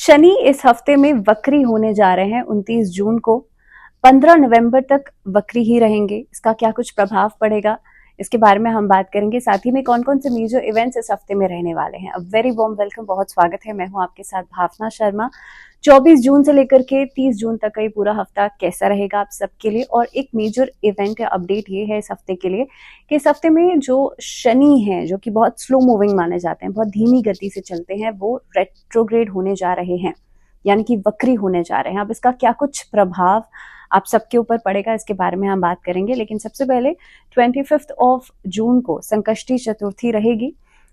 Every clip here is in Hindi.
शनि इस हफ्ते में वक्री होने जा रहे हैं 29 जून को। 15 नवंबर तक वक्री ही रहेंगे। इसका क्या कुछ प्रभाव पड़ेगा, इसके बारे में हम बात करेंगे। साथ ही में कौन कौन से मेजर इवेंट्स इस हफ्ते में रहने वाले हैं। अब वेरी वार्म वेलकम, बहुत स्वागत है। मैं हूं आपके साथ भावना शर्मा। 24 जून से लेकर के 30 जून तक का ये पूरा हफ्ता कैसा रहेगा आप सबके लिए। और एक मेजर इवेंट या अपडेट ये है इस हफ्ते के लिए कि इस हफ्ते में जो शनि है, जो कि बहुत स्लो मूविंग माने जाते हैं, बहुत धीमी गति से चलते हैं, वो रेट्रोग्रेड होने जा रहे हैं, यानी कि वक्री होने जा रहे हैं। अब इसका क्या कुछ प्रभाव आप सबके ऊपर पड़ेगा, इसके बारे में हम बात करेंगे। लेकिन सबसे पहले 25 जून को संकष्टी चतुर्थी रहेगी।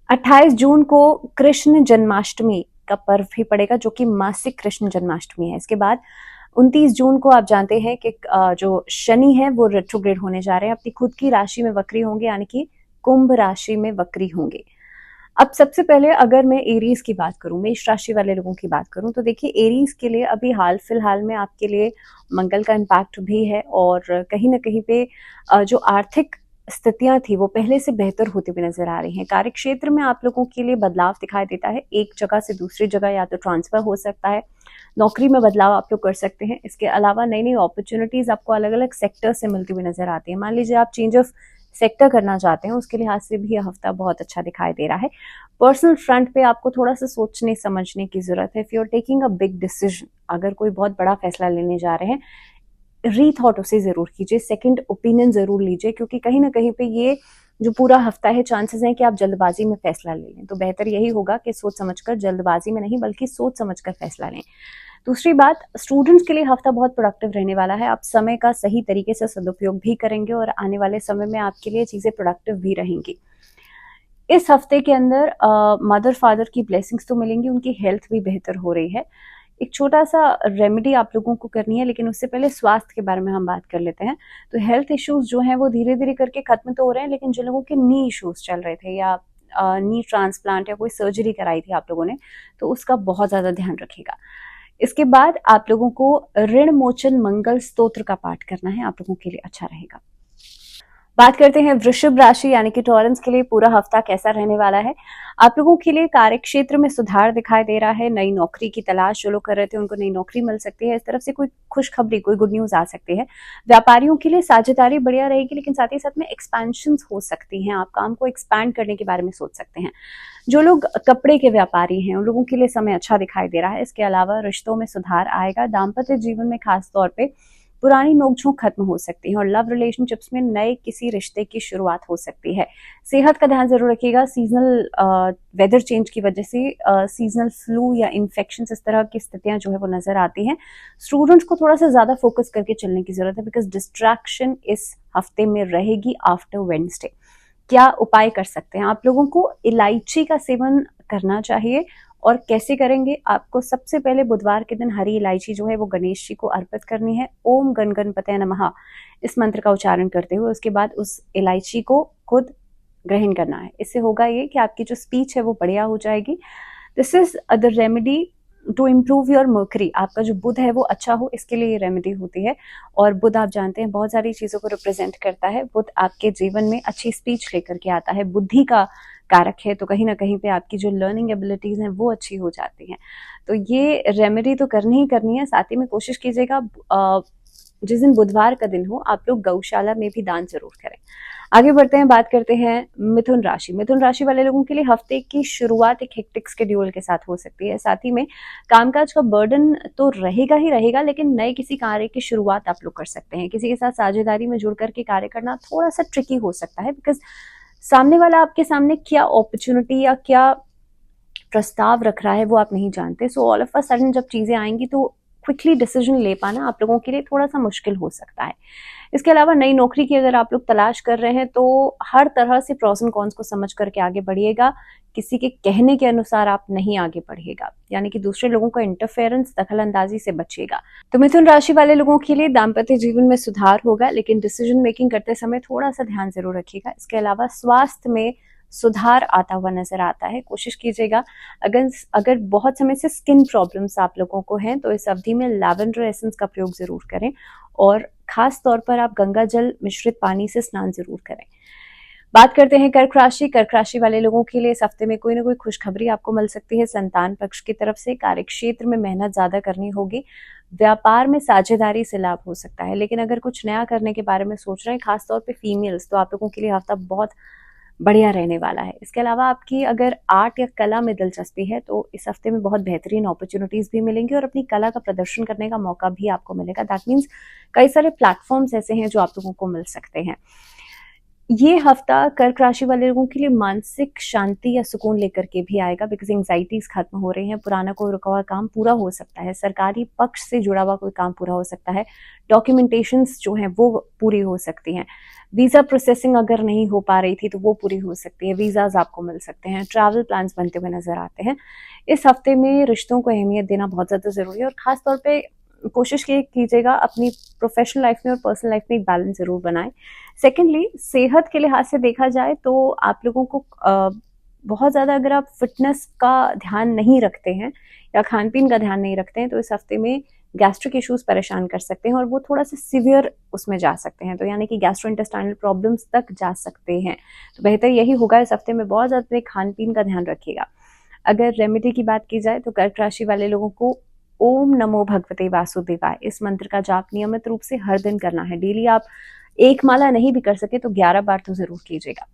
28 जून को कृष्ण जन्माष्टमी का पर्व भी पड़ेगा, जो कि मासिक कृष्ण जन्माष्टमी है। इसके बाद 29 जून को आप जानते हैं कि जो शनि है वो रेट्रोग्रेड होने जा रहे हैं, अपनी खुद की राशि में वक्री होंगे, यानी कि कुंभ राशि में वक्री होंगे। अब सबसे पहले अगर मैं एरीज की बात करूं, मेष राशि वाले लोगों की बात करूं, तो देखिए एरीज के लिए अभी हाल फिलहाल में आपके लिए मंगल का इम्पैक्ट भी है और कहीं ना कहीं पे जो आर्थिक स्थितियां थी वो पहले से बेहतर होती हुई नजर आ रही हैं। कार्य क्षेत्र में आप लोगों के लिए बदलाव दिखाई देता है। एक जगह से दूसरी जगह या तो ट्रांसफर हो सकता है, नौकरी में बदलाव आप लोग कर सकते हैं। इसके अलावा नई नई अपॉर्चुनिटीज आपको अलग अलग सेक्टर से मिलती हुई नजर आती है। मान लीजिए आप चेंज ऑफ सेक्टर करना चाहते हैं, उसके लिहाज से भी यह हफ्ता बहुत अच्छा दिखाई दे रहा है। पर्सनल फ्रंट पे आपको थोड़ा सा सोचने समझने की जरूरत है। If you are taking a big decision, अगर कोई बहुत बड़ा फैसला लेने जा रहे हैं, रीथॉट उसे जरूर कीजिए, सेकंड ओपिनियन जरूर लीजिए, क्योंकि कहीं ना कहीं पे ये जो पूरा हफ्ता है, चांसेस हैं कि आप जल्दबाजी में फैसला ले लें। तो बेहतर यही होगा कि सोच समझकर, जल्दबाजी में नहीं बल्कि सोच समझकर फैसला लें। दूसरी बात, स्टूडेंट्स के लिए हफ्ता बहुत प्रोडक्टिव रहने वाला है। आप समय का सही तरीके से सदुपयोग भी करेंगे और आने वाले समय में आपके लिए चीजें प्रोडक्टिव भी रहेंगी। इस हफ्ते के अंदर मदर फादर की ब्लेसिंग्स तो मिलेंगी, उनकी हेल्थ भी बेहतर हो रही है। एक छोटा सा रेमेडी आप लोगों को करनी है, लेकिन उससे पहले स्वास्थ्य के बारे में हम बात कर लेते हैं। तो हेल्थ इश्यूज जो हैं वो धीरे धीरे करके खत्म तो हो रहे हैं, लेकिन जिन लोगों के नी इश्यूज चल रहे थे या नी ट्रांसप्लांट या कोई सर्जरी कराई थी आप लोगों ने, तो उसका बहुत ज्यादा ध्यान रखिएगा। इसके बाद आप लोगों को ऋण मोचन मंगल स्तोत्र का पाठ करना है, आप लोगों के लिए अच्छा रहेगा। बात करते हैं वृषभ राशि यानी कि टॉरेंस के लिए पूरा हफ्ता कैसा रहने वाला है। आप लोगों के लिए कार्य क्षेत्र में सुधार दिखाई दे रहा है। नई नौकरी की तलाश जो लोग कर रहे थे उनको नई नौकरी मिल सकती है। इस तरफ से कोई खुशखबरी, कोई गुड न्यूज आ सकती है। व्यापारियों के लिए साझेदारी बढ़िया रहेगी, लेकिन साथ ही साथ में एक्सपेंशन हो सकती हैं। आप काम को एक्सपैंड करने के बारे में सोच सकते हैं। जो लोग कपड़े के व्यापारी हैं उन लोगों के लिए समय अच्छा दिखाई दे रहा है। इसके अलावा रिश्तों में सुधार आएगा। दाम्पत्य जीवन में खास तौर पे पुरानी नोकझोंक खत्म हो सकती है और लव रिलेशनशिप्स में नए किसी रिश्ते की शुरुआत हो सकती है। सेहत का ध्यान जरूर रखिएगा। सीजनल वेदर चेंज की वजह से सीजनल फ्लू या इन्फेक्शन इस तरह की स्थितियां जो है वो नजर आती हैं। स्टूडेंट्स को थोड़ा सा ज्यादा फोकस करके चलने की जरूरत है, बिकॉज डिस्ट्रैक्शन इस हफ्ते में रहेगी आफ्टर वेडनेसडे। क्या उपाय कर सकते हैं? आप लोगों को इलायची का सेवन करना चाहिए। और कैसे करेंगे? आपको सबसे पहले बुधवार के दिन हरी इलायची जो है वो गणेश जी को अर्पित करनी है। ओम गण गणपतये नमः इस मंत्र का उच्चारण करते हुए उसके बाद उस इलायची को खुद ग्रहण करना है। इससे होगा ये कि आपकी जो स्पीच है वो बढ़िया हो जाएगी। This is the remedy to improve your Mercury. आपका जो बुध है वो अच्छा हो, इसके लिए ये रेमेडी होती है। और बुध आप जानते हैं बहुत सारी चीजों को रिप्रेजेंट करता है। बुध आपके जीवन में अच्छी स्पीच लेकर के आता है, बुद्धि का कारक है, तो कहीं ना कहीं पे आपकी जो लर्निंग एबिलिटीज हैं वो अच्छी हो जाती हैं। तो ये रेमेडी तो करनी ही करनी है। साथ ही में कोशिश कीजिएगा जिस दिन बुधवार का दिन हो आप लोग गौशाला में भी दान जरूर करें। आगे बढ़ते हैं, बात करते हैं मिथुन राशि। मिथुन राशि वाले लोगों के लिए हफ्ते की शुरुआत एक हेक्टिक शेड्यूल के साथ हो सकती है। साथ ही में कामकाज का बर्डन तो रहेगा ही रहेगा, लेकिन नए किसी कार्य की शुरुआत आप लोग कर सकते हैं। किसी के साथ साझेदारी में जुड़ करके कार्य करना थोड़ा सा ट्रिकी हो सकता है, बिकॉज सामने वाला आपके सामने क्या अपॉर्चुनिटी या क्या प्रस्ताव रख रहा है वो आप नहीं जानते। So all of a sudden जब चीजें आएंगी तो क्विकली डिसीजन ले पाना आप लोगों के लिए थोड़ा सा मुश्किल हो सकता है। इसके अलावा नई नौकरी की अगर आप लोग तलाश कर रहे हैं तो हर तरह से प्रॉस एंड कॉन्स को समझ करके आगे बढ़िएगा। किसी के कहने के अनुसार आप नहीं आगे बढ़िएगा, यानी कि दूसरे लोगों का इंटरफेरेंस, दखल अंदाजी से बचिएगा। तो मिथुन राशि वाले लोगों के लिए दाम्पत्य जीवन में सुधार होगा, लेकिन डिसीजन मेकिंग करते समय थोड़ा सा ध्यान जरूर रखिएगा। इसके अलावा स्वास्थ्य में सुधार आता हुआ नजर आता है। कोशिश कीजिएगा, अगर बहुत समय से स्किन प्रॉब्लम्स आप लोगों को हैं तो इस अवधि में लैवेंडर एसेंस का प्रयोग जरूर करें और खास तौर पर आप गंगा जल मिश्रित पानी से स्नान जरूर करें। बात करते हैं कर्क राशि। कर्क राशि वाले लोगों के लिए इस हफ्ते में कोई ना कोई खुशखबरी आपको मिल सकती है संतान पक्ष की तरफ से। कार्य क्षेत्र में मेहनत ज्यादा करनी होगी। व्यापार में साझेदारी से लाभ हो सकता है। लेकिन अगर कुछ नया करने के बारे में सोच रहे हैं, खासतौर पे फीमेल्स, तो आप लोगों के लिए हफ्ता बहुत बढ़िया रहने वाला है। इसके अलावा आपकी अगर आर्ट या कला में दिलचस्पी है तो इस हफ्ते में बहुत बेहतरीन अपॉर्चुनिटीज भी मिलेंगी और अपनी कला का प्रदर्शन करने का मौका भी आपको मिलेगा। दैट मीन्स कई सारे प्लेटफॉर्म्स ऐसे हैं जो आप लोगों को मिल सकते हैं। ये हफ्ता कर्क राशि वाले लोगों के लिए मानसिक शांति या सुकून लेकर के भी आएगा, बिकॉज एंग्जाइटीज खत्म हो रही हैं। पुराना कोई रुका हुआ काम पूरा हो सकता है। सरकारी पक्ष से जुड़ा हुआ कोई काम पूरा हो सकता है। डॉक्यूमेंटेशंस जो हैं वो पूरी हो सकती हैं। वीजा प्रोसेसिंग अगर नहीं हो पा रही थी तो वो पूरी हो सकती है। वीजाज आपको मिल सकते हैं। ट्रैवल प्लान्स बनते हुए नजर आते हैं। इस हफ्ते में रिश्तों को अहमियत देना बहुत ज्यादा जरूरी है और खासतौर पर कोशिश कीजिएगा अपनी प्रोफेशनल लाइफ में और पर्सनल लाइफ में एक बैलेंस जरूर बनाएं। सेकेंडली, सेहत के लिहाज से देखा जाए तो आप लोगों को बहुत ज़्यादा अगर आप फिटनेस का ध्यान नहीं रखते हैं या खान पीन का ध्यान नहीं रखते हैं तो इस हफ्ते में गैस्ट्रिक इश्यूज परेशान कर सकते हैं और वो थोड़ा सा सिवियर उसमें जा सकते हैं, तो यानी कि गैस्ट्रोइंटेस्टाइनल प्रॉब्लम्स तक जा सकते हैं। तो बेहतर यही होगा इस हफ्ते में बहुत ज़्यादा खान पीन का ध्यान रखिएगा। अगर रेमेडी की बात की जाए तो कर्क राशि वाले लोगों को ओम नमो भगवते वासुदेवाय इस मंत्र का जाप नियमित रूप से हर दिन करना है। डेली आप एक माला नहीं भी कर सके तो 11 बार तो जरूर कीजिएगा।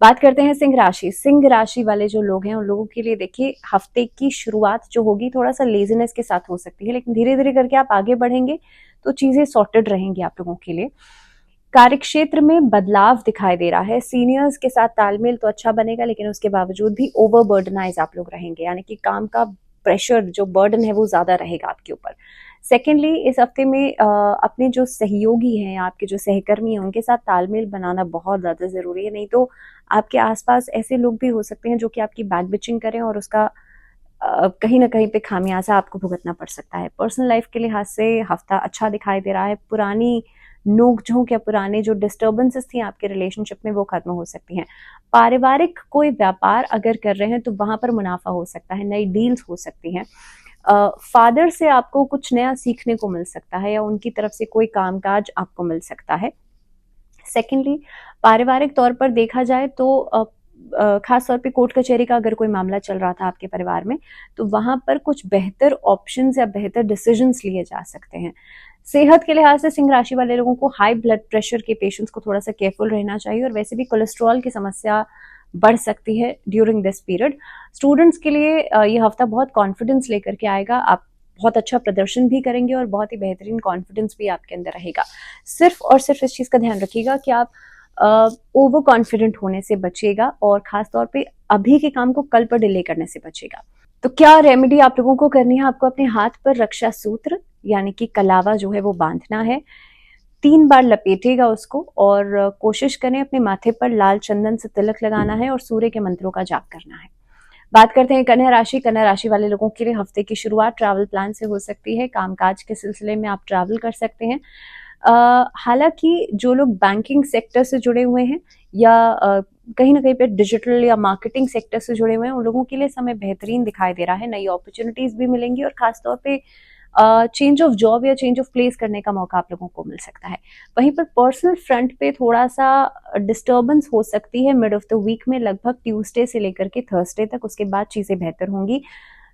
बात करते हैं सिंह राशि। सिंह राशि वाले जो लोग हैं उन लोगों के लिए देखिए हफ्ते की शुरुआत जो होगी थोड़ा सा लेजीनेस के साथ हो सकती है, लेकिन धीरे धीरे करके आप आगे बढ़ेंगे तो चीजें सॉर्टेड रहेंगी आप लोगों के लिए। कार्यक्षेत्र में बदलाव दिखाई दे रहा है। सीनियर्स के साथ तालमेल तो अच्छा बनेगा, लेकिन उसके बावजूद भी ओवरबर्डनाइज आप लोग रहेंगे, यानी कि काम का प्रेशर जो बर्डन है वो ज्यादा रहेगा आपके ऊपर। सेकेंडली, इस हफ्ते में अपने जो सहयोगी हैं, आपके जो सहकर्मी हैं, उनके साथ तालमेल बनाना बहुत ज्यादा जरूरी है। नहीं तो आपके आसपास ऐसे लोग भी हो सकते हैं जो कि आपकी बैक बिचिंग करें और उसका कहीं ना कहीं पे खामियाजा आपको भुगतना पड़ सकता है। पर्सनल लाइफ के लिहाज से हफ्ता अच्छा दिखाई दे रहा है। पुरानी नोक झोंक या पुराने जो डिस्टर्बेंसेस थी आपके रिलेशनशिप में वो खत्म हो सकती हैं। पारिवारिक कोई व्यापार अगर कर रहे हैं तो वहां पर मुनाफा हो सकता है, नई डील्स हो सकती हैं। फादर से आपको कुछ नया सीखने को मिल सकता है या उनकी तरफ से कोई कामकाज आपको मिल सकता है। सेकेंडली, पारिवारिक तौर पर देखा जाए तो खास तौर पे कोर्ट कचहरी का अगर कोई मामला चल रहा था आपके परिवार में तो वहां पर कुछ बेहतर ऑप्शंस या बेहतर डिसीजंस लिए जा सकते हैं। सेहत के लिहाज से सिंह राशि वाले लोगों को हाई ब्लड प्रेशर के पेशेंट्स को थोड़ा सा केयरफुल रहना चाहिए और वैसे भी कोलेस्ट्रॉल की समस्या बढ़ सकती है ड्यूरिंग दिस पीरियड। स्टूडेंट्स के लिए ये हफ्ता बहुत कॉन्फिडेंस लेकर के आएगा। आप बहुत अच्छा प्रदर्शन भी करेंगे और बहुत ही बेहतरीन कॉन्फिडेंस भी आपके अंदर रहेगा। सिर्फ और सिर्फ इस चीज का ध्यान रखिएगा कि आप ओवर कॉन्फिडेंट होने से बचिएगा और खासतौर पे अभी के काम को कल पर डिले करने से बचिएगा। तो क्या रेमेडी आप लोगों को करनी है? आपको अपने हाथ पर रक्षा सूत्र यानी कि कलावा जो है वो बांधना है। 3 बार लपेटेगा उसको और कोशिश करें अपने माथे पर लाल चंदन से तिलक लगाना है और सूर्य के मंत्रों का जाप करना है। बात करते हैं कन्या राशि। कन्या राशि वाले लोगों के लिए हफ्ते की शुरुआत ट्रैवल प्लान से हो सकती है। कामकाज के सिलसिले में आप ट्रैवल कर सकते हैं। हालांकि जो लोग बैंकिंग सेक्टर से जुड़े हुए हैं या कहीं ना कहीं पे डिजिटल या मार्केटिंग सेक्टर से जुड़े हुए हैं उन लोगों के लिए समय बेहतरीन दिखाई दे रहा है। नई अपॉर्चुनिटीज भी मिलेंगी और खासतौर पे चेंज ऑफ जॉब या चेंज ऑफ प्लेस करने का मौका आप लोगों को मिल सकता है। वहीं पर पर्सनल फ्रंट पे थोड़ा सा डिस्टर्बेंस हो सकती है मिड ऑफ द वीक में, लगभग ट्यूसडे से लेकर के थर्सडे तक। उसके बाद चीजें बेहतर होंगी।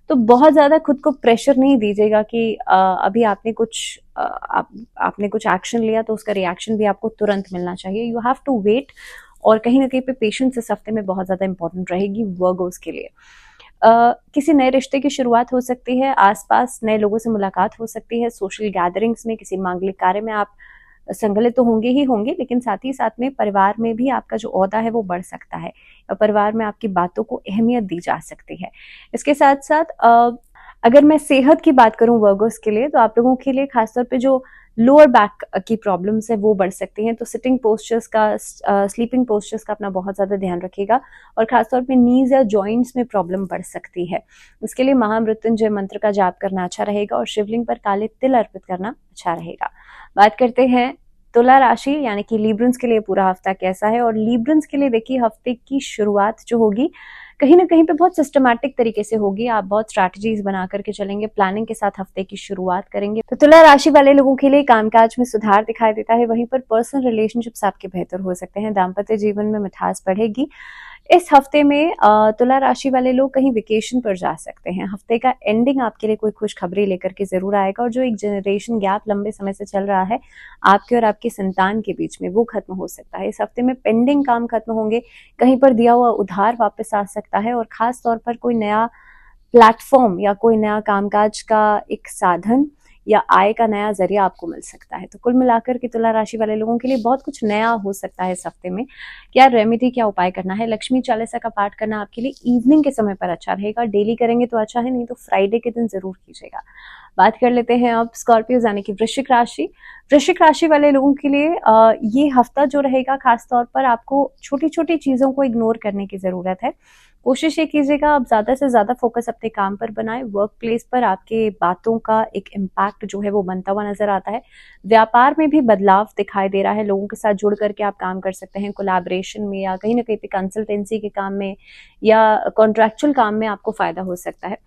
तो बहुत ज्यादा खुद को प्रेशर नहीं दीजिएगा कि अभी आपने कुछ एक्शन लिया तो उसका रिएक्शन भी आपको तुरंत मिलना चाहिए। यू हैव टू वेट और कहीं ना कहीं पे पेशेंस इस हफ्ते में बहुत ज्यादा इंपॉर्टेंट रहेगी वर्गोस के लिए। किसी नए रिश्ते की शुरुआत हो सकती है। आसपास नए लोगों से मुलाकात हो सकती है। सोशल गैदरिंग्स में किसी मांगलिक कार्य में आप संगलित तो होंगे ही होंगे, लेकिन साथ ही साथ में परिवार में भी आपका जो ओहदा है वो बढ़ सकता है और परिवार में आपकी बातों को अहमियत दी जा सकती है। इसके साथ साथ अगर मैं सेहत की बात करूं वर्गोस के लिए तो आप लोगों के लिए खासतौर पे जो लोअर बैक की प्रॉब्लम्स है वो बढ़ सकती हैं। तो सिटिंग पोस्चर्स का, स्लीपिंग पोस्चर्स का अपना बहुत ज्यादा ध्यान रखिएगा और खासतौर पे नीज या जॉइंट्स में प्रॉब्लम बढ़ सकती है। इसके लिए महामृत्युंजय मंत्र का जाप करना अच्छा रहेगा और शिवलिंग पर काले तिल अर्पित करना अच्छा रहेगा। बात करते हैं तुला राशि यानी कि लिब्रंस के लिए पूरा हफ्ता कैसा है। और लिब्रंस के लिए देखिए हफ्ते की शुरुआत जो होगी कहीं ना कहीं पे बहुत सिस्टमैटिक तरीके से होगी। आप बहुत स्ट्रैटेजीज बना करके चलेंगे, प्लानिंग के साथ हफ्ते की शुरुआत करेंगे। तो तुला राशि वाले लोगों के लिए कामकाज में सुधार दिखाई देता है, वहीं पर पर्सनल रिलेशनशिप्स आपके बेहतर हो सकते हैं, दाम्पत्य जीवन में मिठास बढ़ेगी। इस हफ्ते में तुला राशि वाले लोग कहीं वेकेशन पर जा सकते हैं। हफ्ते का एंडिंग आपके लिए कोई खुशखबरी लेकर के जरूर आएगा, और जो एक जनरेशन गैप लंबे समय से चल रहा है आपके और आपकी संतान के बीच में, वो खत्म हो सकता है। इस हफ्ते में पेंडिंग काम खत्म होंगे, कहीं पर दिया हुआ उधार वापस आ सकता है, और खास तौर पर कोई नया प्लेटफॉर्म या कोई नया कामकाज का एक साधन या आय का नया जरिया आपको मिल सकता है। तो कुल मिलाकर के तुला राशि वाले लोगों के लिए बहुत कुछ नया हो सकता है इस हफ्ते में। क्या रेमेडी, क्या उपाय करना है? लक्ष्मी चालीसा का पाठ करना आपके लिए इवनिंग के समय पर अच्छा रहेगा। डेली करेंगे तो अच्छा है, नहीं तो फ्राइडे के दिन जरूर कीजिएगा। बात कर लेते हैं अब स्कॉर्पियो यानी कि वृश्चिक राशि। वृश्चिक राशि वाले लोगों के लिए ये हफ्ता जो रहेगा, खासतौर पर आपको छोटी छोटी चीजों को इग्नोर करने की जरूरत है। कोशिश ये कीजिएगा आप ज्यादा से ज्यादा फोकस अपने काम पर बनाएं। वर्क प्लेस पर आपके बातों का एक इम्पैक्ट जो है वो बनता हुआ नजर आता है। व्यापार में भी बदलाव दिखाई दे रहा है, लोगों के साथ जुड़ करके आप काम कर सकते हैं, कोलैबोरेशन में या कहीं ना कहीं पे कंसल्टेंसी के काम में या कॉन्ट्रैक्चुअल काम में आपको फायदा हो सकता है।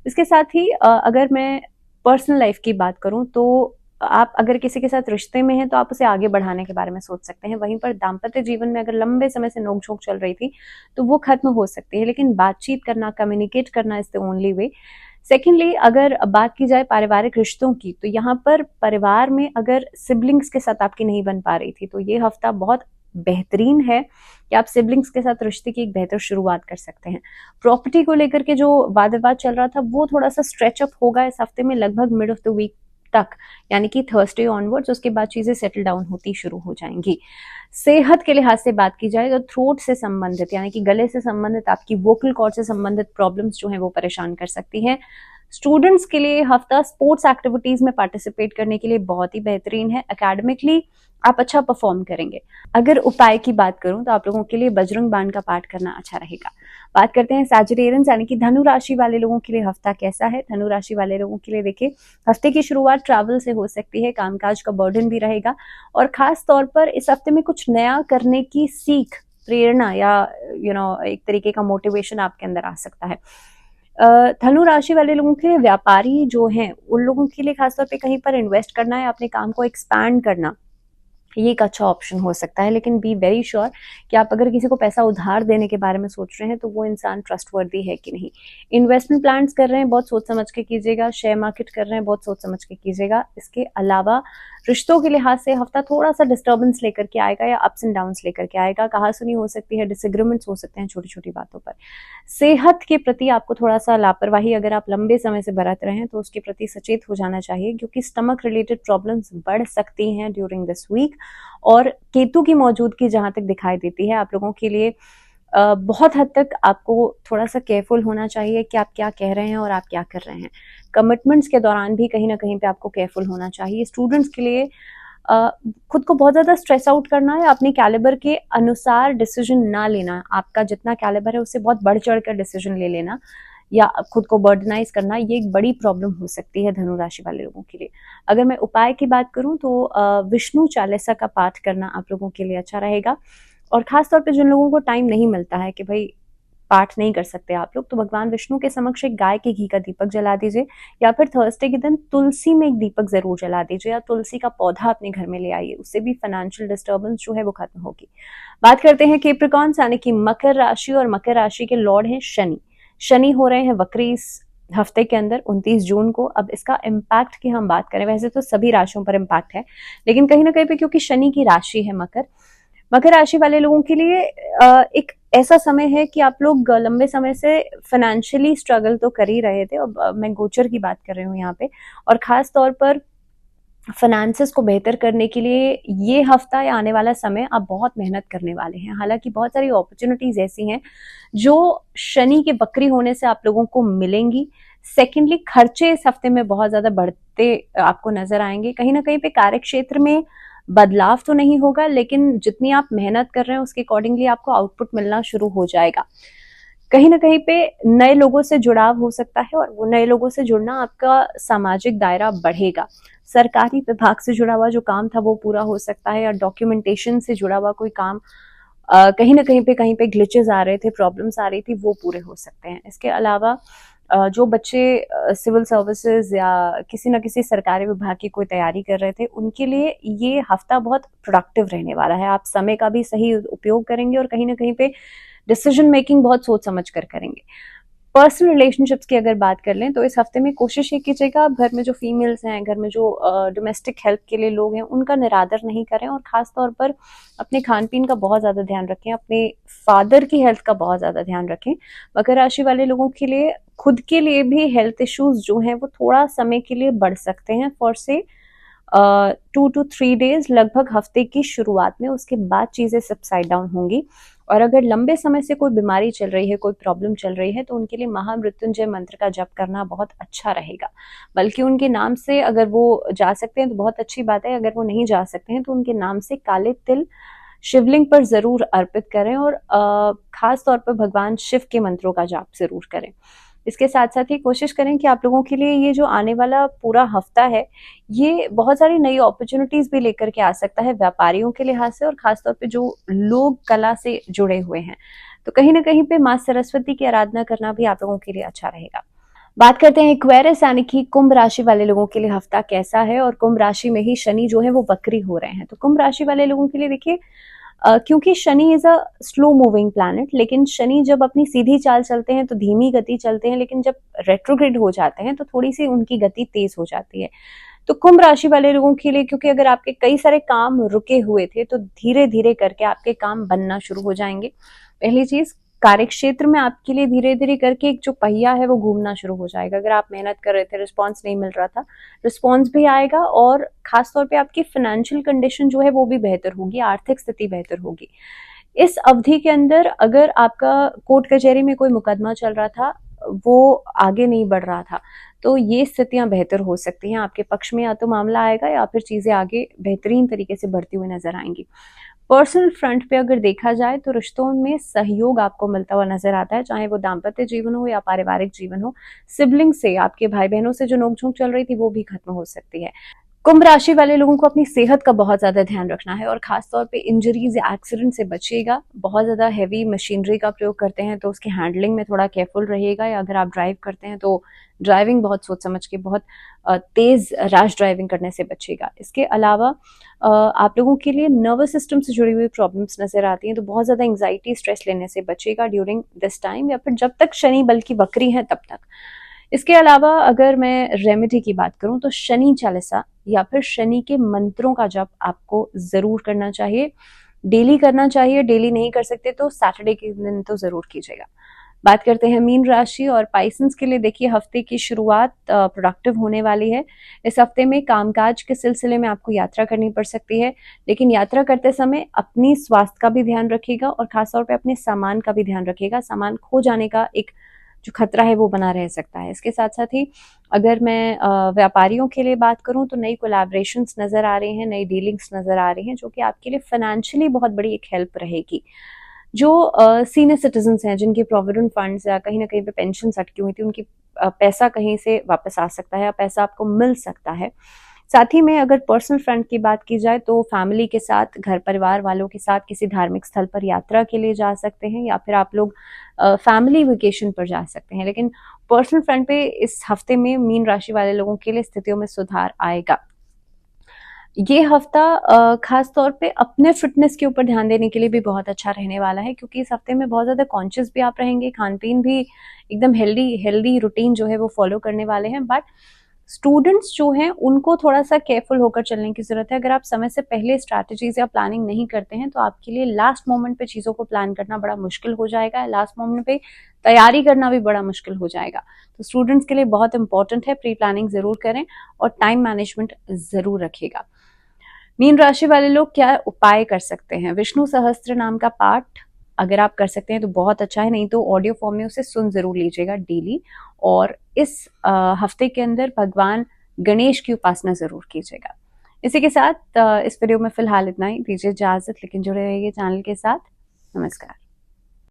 इसके साथ ही अगर मैं पर्सनल लाइफ की बात करूं तो आप अगर किसी के साथ रिश्ते में हैं तो आप उसे आगे बढ़ाने के बारे में सोच सकते हैं। वहीं पर दाम्पत्य जीवन में अगर लंबे समय से नोकझोंक चल रही थी तो वो खत्म हो सकती है, लेकिन बातचीत करना, कम्युनिकेट करना is the only way. Secondly, अगर बात की जाए पारिवारिक रिश्तों की, तो यहाँ पर परिवार में अगर सिबलिंग्स के साथ आपकी नहीं बन पा रही थी तो ये हफ्ता बहुत बेहतरीन है कि आप सिबलिंग्स के साथ रिश्ते की एक बेहतर शुरुआत कर सकते हैं। प्रॉपर्टी को लेकर के जो वाद विवाद चल रहा था वो थोड़ा सा स्ट्रेच अप होगा इस हफ्ते में, लगभग मिड ऑफ द वीक तक, यानी कि थर्सडे ऑनवर्ड्स। उसके बाद चीजें सेटल डाउन होती शुरू हो जाएंगी। सेहत के लिहाज से बात की जाए तो थ्रोट से संबंधित यानी कि गले से संबंधित, आपकी वोकल कॉर्ड से संबंधित प्रॉब्लम्स जो है वो परेशान कर सकती हैं। स्टूडेंट्स के लिए हफ्ता स्पोर्ट्स एक्टिविटीज में पार्टिसिपेट करने के लिए बहुत ही बेहतरीन है। एकेडमिकली आप अच्छा परफॉर्म करेंगे। अगर उपाय की बात करूं तो आप लोगों के लिए बजरंग बाण का पाठ करना अच्छा रहेगा। बात करते हैं सैजिटेरियंस यानी कि धनु राशि वाले लोगों के लिए हफ्ता कैसा है। धनु राशि वाले लोगों के लिए देखिए, हफ्ते की शुरुआत ट्रैवल से हो सकती है, कामकाज का बर्डन भी रहेगा, और खास तौर पर इस हफ्ते में कुछ नया करने की सीख, प्रेरणा या एक तरीके का मोटिवेशन आपके अंदर आ सकता है। धनु राशि वाले लोगों के लिए, व्यापारी जो हैं उन लोगों के लिए खासतौर पे कहीं पर इन्वेस्ट करना है, अपने काम को एक्सपैंड करना, ये एक अच्छा ऑप्शन हो सकता है। लेकिन बी वेरी श्योर कि आप अगर किसी को पैसा उधार देने के बारे में सोच रहे हैं तो वो इंसान ट्रस्टवर्दी है कि नहीं। इन्वेस्टमेंट प्लान्स कर रहे हैं, बहुत सोच समझ के कीजिएगा। शेयर मार्केट कर रहे हैं, बहुत सोच समझ के कीजिएगा। इसके अलावा रिश्तों के लिहाज से हफ्ता थोड़ा सा डिस्टर्बेंस लेकर के आएगा या अप्स एंड डाउन्स लेकर के आएगा। कहासुनी हो सकती है, डिसएग्रीमेंट्स हो सकते हैं छोटी छोटी बातों पर। सेहत के प्रति आपको थोड़ा सा लापरवाही अगर आप लंबे समय से बरत रहे हैं तो उसके प्रति सचेत हो जाना चाहिए, क्योंकि स्टमक रिलेटेड प्रॉब्लम्स बढ़ सकती हैं ड्यूरिंग दिस वीक। और केतु की मौजूदगी जहां तक दिखाई देती है आप लोगों के लिए, बहुत हद तक आपको थोड़ा सा केयरफुल होना चाहिए कि आप क्या कह रहे हैं और आप क्या कर रहे हैं। कमिटमेंट्स के दौरान भी कहीं ना कहीं पे आपको केयरफुल होना चाहिए। स्टूडेंट्स के लिए खुद को बहुत ज्यादा स्ट्रेस आउट करना है, अपने कैलिबर के अनुसार डिसीजन ना लेना। आपका जितना कैलिबर है उससे बहुत बढ़ चढ़ कर डिसीजन ले लेना या खुद को बर्डनाइज करना, ये एक बड़ी प्रॉब्लम हो सकती है धनु राशि वाले लोगों के लिए। अगर मैं उपाय की बात करूं तो विष्णु चालीसा का पाठ करना आप लोगों के लिए अच्छा रहेगा। और खासतौर पे जिन लोगों को टाइम नहीं मिलता है कि भाई पाठ नहीं कर सकते आप लोग, तो भगवान विष्णु के समक्ष एक गाय के घी का दीपक जला दीजिए, या फिर थर्सडे के दिन तुलसी में एक दीपक जरूर जला दीजिए, या तुलसी का पौधा अपने घर में ले आइए। उससे भी फाइनेंशियल डिस्टर्बेंस जो है वो खत्म होगी। बात करते हैं कैप्रिकॉर्न्स यानी कि मकर राशि, और मकर राशि के लॉर्ड हैं शनि। शनि हो रहे हैं वक्री इस हफ्ते के अंदर 29 जून को। अब इसका इम्पैक्ट की हम बात करें, वैसे तो सभी राशियों पर इम्पैक्ट है, लेकिन कहीं ना कहीं पे क्योंकि शनि की राशि है मकर राशि वाले लोगों के लिए एक ऐसा समय है कि आप लोग लंबे समय से फाइनेंशियली स्ट्रगल तो कर ही रहे थे। अब मैं गोचर की बात कर रही हूँ यहाँ पे, और खास तौर पर फाइनेंसेस को बेहतर करने के लिए ये हफ्ता या आने वाला समय आप बहुत मेहनत करने वाले हैं। हालांकि बहुत सारी अपॉर्चुनिटीज ऐसी हैं जो शनि के वक्री होने से आप लोगों को मिलेंगी। सेकेंडली, खर्चे इस हफ्ते में बहुत ज्यादा बढ़ते आपको नजर आएंगे। कहीं ना कहीं पे कार्य क्षेत्र में बदलाव तो नहीं होगा, लेकिन जितनी आप मेहनत कर रहे हैं उसके अकॉर्डिंगली आपको आउटपुट मिलना शुरू हो जाएगा। कहीं ना कहीं पे नए लोगों से जुड़ाव हो सकता है, और वो नए लोगों से जुड़ना आपका सामाजिक दायरा बढ़ेगा। सरकारी विभाग से जुड़ा हुआ जो काम था वो पूरा हो सकता है, या डॉक्यूमेंटेशन से जुड़ा हुआ कोई काम कहीं ना कहीं पे ग्लिचेस आ रहे थे, प्रॉब्लम्स आ रही थी, वो पूरे हो सकते हैं। इसके अलावा जो बच्चे सिविल सर्विसेज या किसी न किसी सरकारी विभाग की कोई तैयारी कर रहे थे, उनके लिए ये हफ्ता बहुत प्रोडक्टिव रहने वाला है। आप समय का भी सही उपयोग करेंगे और कहीं ना कहीं पे डिसीजन मेकिंग बहुत सोच समझ कर करेंगे। पर्सनल रिलेशनशिप्स की अगर बात कर लें तो इस हफ्ते में कोशिश ये कीजिएगा आप घर में जो फीमेल्स हैं, घर में जो डोमेस्टिक हेल्प के लिए लोग हैं, उनका निरादर नहीं करें और खास तौर पर अपने खान पीन का बहुत ज्यादा ध्यान रखें, अपने फादर की हेल्थ का बहुत ज्यादा ध्यान रखें। मकर राशि वाले लोगों के लिए खुद के लिए भी हेल्थ इश्यूज जो हैं वो थोड़ा समय के लिए बढ़ सकते हैं, फॉर से 2 to 3 डेज, लगभग हफ्ते की शुरुआत में। उसके बाद चीजें सबसाइड डाउन होंगी। और अगर लंबे समय से कोई बीमारी चल रही है, कोई प्रॉब्लम चल रही है, तो उनके लिए महामृत्युंजय मंत्र का जप करना बहुत अच्छा रहेगा। बल्कि उनके नाम से अगर वो जा सकते हैं तो बहुत अच्छी बात है, अगर वो नहीं जा सकते हैं तो उनके नाम से काले तिल शिवलिंग पर जरूर अर्पित करें और खास तौर पर भगवान शिव के मंत्रों का जाप जरूर करें। इसके साथ साथ ही कोशिश करें कि आप लोगों के लिए ये जो आने वाला पूरा हफ्ता है, ये बहुत सारी नई अपॉर्चुनिटीज भी लेकर के आ सकता है व्यापारियों के लिहाज से, और खासतौर पे जो लोग कला से जुड़े हुए हैं। तो कहीं ना कहीं पे माँ सरस्वती की आराधना करना भी आप लोगों के लिए अच्छा रहेगा। बात करते हैं एक्वेरियस यानी कि कुंभ राशि वाले लोगों के लिए हफ्ता कैसा है। और कुंभ राशि में ही शनि जो है वो वक्री हो रहे हैं। तो कुंभ राशि वाले लोगों के लिए देखिए, क्योंकि Shani is a slow moving planet, लेकिन शनि जब अपनी सीधी चाल चलते हैं तो धीमी गति चलते हैं, लेकिन जब रेट्रोग्रेड हो जाते हैं तो थोड़ी सी उनकी गति तेज हो जाती है। तो कुंभ राशि वाले लोगों के लिए, क्योंकि अगर आपके कई सारे काम रुके हुए थे तो धीरे धीरे करके आपके काम बनना शुरू हो जाएंगे। पहली चीज, कार्य क्षेत्र में आपके लिए धीरे धीरे करके एक जो पहिया है वो घूमना शुरू हो जाएगा। अगर आप मेहनत कर रहे थे, रिस्पॉन्स नहीं मिल रहा था, रिस्पॉन्स भी आएगा और खासतौर पे आपकी फाइनेंशियल कंडीशन जो है वो भी बेहतर होगी, आर्थिक स्थिति बेहतर होगी। इस अवधि के अंदर अगर आपका कोर्ट कचहरी में कोई मुकदमा चल रहा था, वो आगे नहीं बढ़ रहा था, तो ये स्थितियां बेहतर हो सकती हैं आपके पक्ष में। या तो मामला आएगा या फिर चीजें आगे बेहतरीन तरीके से बढ़ती हुई नजर आएंगी। पर्सनल फ्रंट पे अगर देखा जाए तो रिश्तों में सहयोग आपको मिलता हुआ नजर आता है, चाहे वो दाम्पत्य जीवन हो या पारिवारिक जीवन हो। सिबलिंग से, आपके भाई बहनों से जो नोकझोंक चल रही थी वो भी खत्म हो सकती है। कुंभ राशि वाले लोगों को अपनी सेहत का बहुत ज्यादा ध्यान रखना है और खासतौर पे इंजरीज या एक्सीडेंट से बचिएगा। बहुत ज्यादा हैवी मशीनरी का प्रयोग करते हैं तो उसकी हैंडलिंग में थोड़ा केयरफुल रहिएगा, या अगर आप ड्राइव करते हैं तो ड्राइविंग बहुत सोच समझ के, बहुत तेज रैश ड्राइविंग करने से बचिएगा। इसके अलावा आप लोगों के लिए नर्वस सिस्टम से जुड़ी हुई प्रॉब्लम्स नजर आती हैं, तो बहुत ज्यादा एंग्जाइटी, स्ट्रेस लेने से बचिएगा ड्यूरिंग दिस टाइम, या फिर जब तक शनि बल्कि वक्री है तब तक। इसके अलावा अगर मैं रेमेडी की बात करूं तो शनि चालीसा या फिर शनि के मंत्रों का जप आपको जरूर करना चाहिए, डेली करना चाहिए। डेली नहीं कर सकते तो सैटरडे के दिन तो जरूर कीजिएगा। बात करते हैं मीन राशि और पाइसेंस के लिए। देखिए, हफ्ते की शुरुआत प्रोडक्टिव होने वाली है। इस हफ्ते में कामकाज के सिलसिले में आपको यात्रा करनी पड़ सकती है, लेकिन यात्रा करते समय अपनी स्वास्थ्य का भी ध्यान रखिएगा और खासतौर पे अपने सामान का भी ध्यान रखिएगा। सामान खो जाने का एक जो खतरा है वो बना रह सकता है। इसके साथ साथ ही अगर मैं व्यापारियों के लिए बात करूं तो नई कोलैबोरेशंस नजर आ रही हैं, नई डीलिंग्स नजर आ रही हैं, जो कि आपके लिए फाइनेंशियली बहुत बड़ी एक हेल्प रहेगी। जो सीनियर सिटीजन हैं, जिनके प्रोविडेंट फंड्स या कहीं ना कहीं पे पेंशन अटकी हुई थी, उनकी पैसा कहीं से वापस आ सकता है, पैसा आपको मिल सकता है। साथ ही में अगर पर्सनल फ्रंट की बात की जाए तो फैमिली के साथ, घर परिवार वालों के साथ किसी धार्मिक स्थल पर यात्रा के लिए जा सकते हैं, या फिर आप लोग फैमिली वेकेशन पर जा सकते हैं। लेकिन पर्सनल फ्रंट पे इस हफ्ते में मीन राशि वाले लोगों के लिए स्थितियों में सुधार आएगा। ये हफ्ता खास तौर पे अपने फिटनेस के ऊपर ध्यान देने के लिए भी बहुत अच्छा रहने वाला है, क्योंकि इस हफ्ते में बहुत ज्यादा कॉन्शियस भी आप रहेंगे, खान पीन भी एकदम हेल्दी रूटीन जो है वो फॉलो करने वाले हैं। बट स्टूडेंट्स जो हैं उनको थोड़ा सा केयरफुल होकर चलने की जरूरत है। अगर आप समय से पहले स्ट्रैटेजीज या प्लानिंग नहीं करते हैं तो आपके लिए लास्ट मोमेंट पे चीजों को प्लान करना बड़ा मुश्किल हो जाएगा, लास्ट मोमेंट पे तैयारी करना भी बड़ा मुश्किल हो जाएगा। तो स्टूडेंट्स के लिए बहुत इंपॉर्टेंट है, प्री प्लानिंग जरूर करें और टाइम मैनेजमेंट जरूर रखिएगा। मीन राशि वाले लोग क्या उपाय कर सकते हैं? विष्णु सहस्त्र नाम का पाठ अगर आप कर सकते हैं तो बहुत अच्छा है, नहीं तो ऑडियो फॉर्म में उसे सुन जरूर लीजिएगा डेली। और इस हफ्ते के अंदर भगवान गणेश की उपासना जरूर कीजिएगा। इसी के साथ इस वीडियो में फिलहाल इतना ही। दीजिए इजाजत, लेकिन जुड़े रहिए चैनल के साथ। नमस्कार।